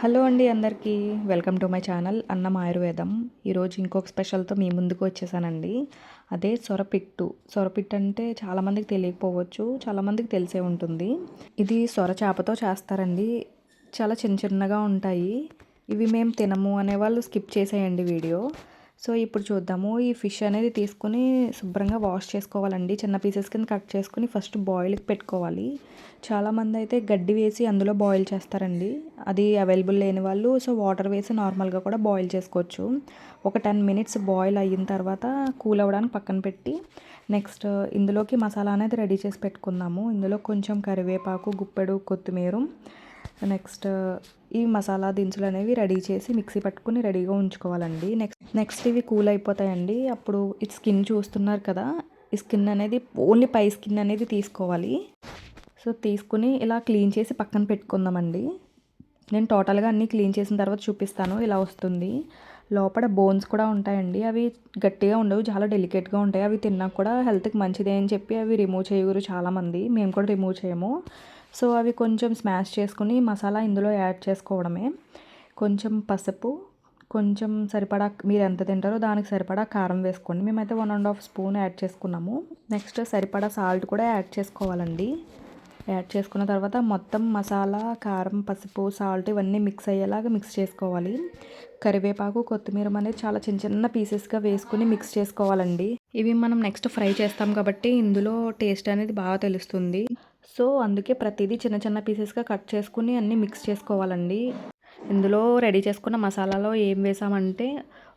Hello అండి అందరికీ welcome to my channel అన్నం ఆయుర్వేదం. ఈరోజు ఇంకొక స్పెషల్తో మీ ముందుకు వచ్చేసానండి. అదే సొరపిట్టు. సొరపిట్టు అంటే చాలామందికి తెలియకపోవచ్చు, చాలామందికి తెలిసే ఉంటుంది. ఇది సొర చేపతో చేస్తారండి. చాలా చిన్న చిన్నగా ఉంటాయి. ఇవి మేము తినము అనేవాళ్ళు స్కిప్ చేసేయండి వీడియో. సో ఇప్పుడు చూద్దాము. ఈ ఫిష్ అనేది తీసుకుని శుభ్రంగా వాష్ చేసుకోవాలండి. చిన్న పీసెస్ కింద కట్ చేసుకుని ఫస్ట్ బాయిల్కి పెట్టుకోవాలి. చాలామంది అయితే గడ్డి వేసి అందులో బాయిల్ చేస్తారండి. అది అవైలబుల్ లేని వాళ్ళు సో వాటర్ వేసి నార్మల్గా కూడా బాయిల్ చేసుకోవచ్చు. ఒక 10 మినిట్స్ బాయిల్ అయిన తర్వాత కూల్ అవ్వడానికి పక్కన పెట్టి నెక్స్ట్ ఇందులోకి మసాలా అనేది రెడీ చేసి పెట్టుకుందాము. ఇందులో కొంచెం కరివేపాకు, గుప్పెడు కొత్తిమీర, నెక్స్ట్ ఈ మసాలా దినుసులు అనేవి రెడీ చేసి మిక్సీ పట్టుకుని రెడీగా ఉంచుకోవాలండి. నెక్స్ట్ ఇవి కూల్ అయిపోతాయండి. అప్పుడు ఈ స్కిన్ చూస్తున్నారు కదా, ఈ స్కిన్ అనేది ఓన్లీ పై స్కిన్ అనేది తీసుకోవాలి. సో తీసుకుని ఇలా క్లీన్ చేసి పక్కన పెట్టుకుందామండి. నేను టోటల్గా అన్నీ క్లీన్ చేసిన తర్వాత చూపిస్తాను. ఇలా వస్తుంది. లోపల బోన్స్ కూడా ఉంటాయండి. అవి గట్టిగా ఉండవు, చాలా డెలికేట్గా ఉంటాయి. అవి తిన్నా కూడా హెల్త్కి మంచిదే అని చెప్పి అవి రిమూవ్ చేయరు చాలామంది. మేము కూడా రిమూవ్ చేయము. సో అవి కొంచెం స్మాష్ చేసుకుని మసాలా ఇందులో యాడ్ చేసుకోవడమే. కొంచెం పసుపు, కొంచెం సరిపడా మీరు ఎంత తింటారో దానికి సరిపడా కారం వేసుకోండి. మేమైతే 1.5 స్పూన్ యాడ్ చేసుకున్నాము. నెక్స్ట్ సరిపడా సాల్ట్ కూడా యాడ్ చేసుకోవాలండి. యాడ్ చేసుకున్న తర్వాత మొత్తం మసాలా, కారం, పసుపు, సాల్ట్ ఇవన్నీ మిక్స్ అయ్యేలాగా మిక్స్ చేసుకోవాలి. కరివేపాకు, కొత్తిమీర అనేది చాలా చిన్న చిన్న పీసెస్గా వేసుకుని మిక్స్ చేసుకోవాలండి. ఇవి మనం నెక్స్ట్ ఫ్రై చేస్తాం కాబట్టి ఇందులో టేస్ట్ అనేది బాగా తెలుస్తుంది. సో అందుకే ప్రతిదీ చిన్న చిన్న పీసెస్గా కట్ చేసుకుని అన్నీ మిక్స్ చేసుకోవాలండి. ఇందులో రెడీ చేసుకున్న మసాలాలో ఏం వేసామంటే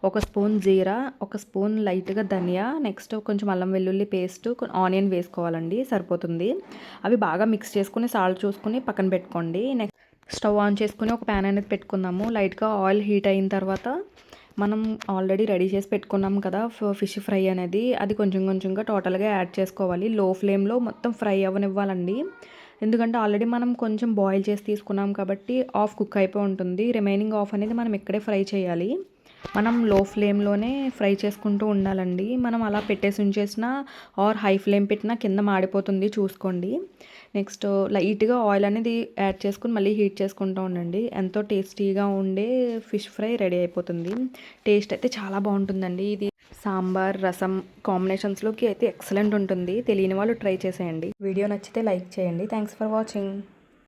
ఒక స్పూన్ జీరా, ఒక స్పూన్ లైట్గా ధనియా, నెక్స్ట్ కొంచెం అల్లం వెల్లుల్లి పేస్ట్, ఆనియన్ వేసుకోవాలండి, సరిపోతుంది. అవి బాగా మిక్స్ చేసుకుని సాల్ట్ చూసుకుని పక్కన పెట్టుకోండి. నెక్స్ట్ స్టవ్ ఆన్ చేసుకుని ఒక ప్యాన్ అనేది పెట్టుకుందాము. లైట్గా ఆయిల్ హీట్ అయిన తర్వాత మనం ఆల్రెడీ రెడీ చేసి పెట్టుకున్నాం కదా ఫిష్ ఫ్రై అనేది, అది కొంచెం కొంచెంగా టోటల్గా యాడ్ చేసుకోవాలి. లో ఫ్లేమ్లో మొత్తం ఫ్రై అవ్వనివ్వాలండి. ఎందుకంటే ఆల్రెడీ మనం కొంచెం బాయిల్ చేసి తీసుకున్నాం కాబట్టి ఆఫ్ కుక్ అయిపోయి ఉంటుంది. రిమైనింగ్ ఆఫ్ అనేది మనం ఇక్కడే ఫ్రై చేయాలి. మనం లో ఫ్లేమ్లోనే ఫ్రై చేసుకుంటూ ఉండాలండి. మనం అలా పెట్టేసి ఉంచేసిన ఆర్ హై ఫ్లేమ్ పెట్టినా కింద మాడిపోతుంది, చూసుకోండి. నెక్స్ట్ లైట్గా ఆయిల్ అనేది యాడ్ చేసుకుని మళ్ళీ హీట్ చేసుకుంటూ ఉండండి. ఎంతో టేస్టీగా ఉండే ఫిష్ ఫ్రై రెడీ అయిపోతుంది. టేస్ట్ అయితే చాలా బాగుంటుందండి. ఇది సాంబార్, రసం కాంబినేషన్స్లోకి అయితే ఎక్సలెంట్ ఉంటుంది. తెలియని వాళ్ళు ట్రై చేసేయండి. వీడియో నచ్చితే లైక్ చేయండి. Thanks for watching.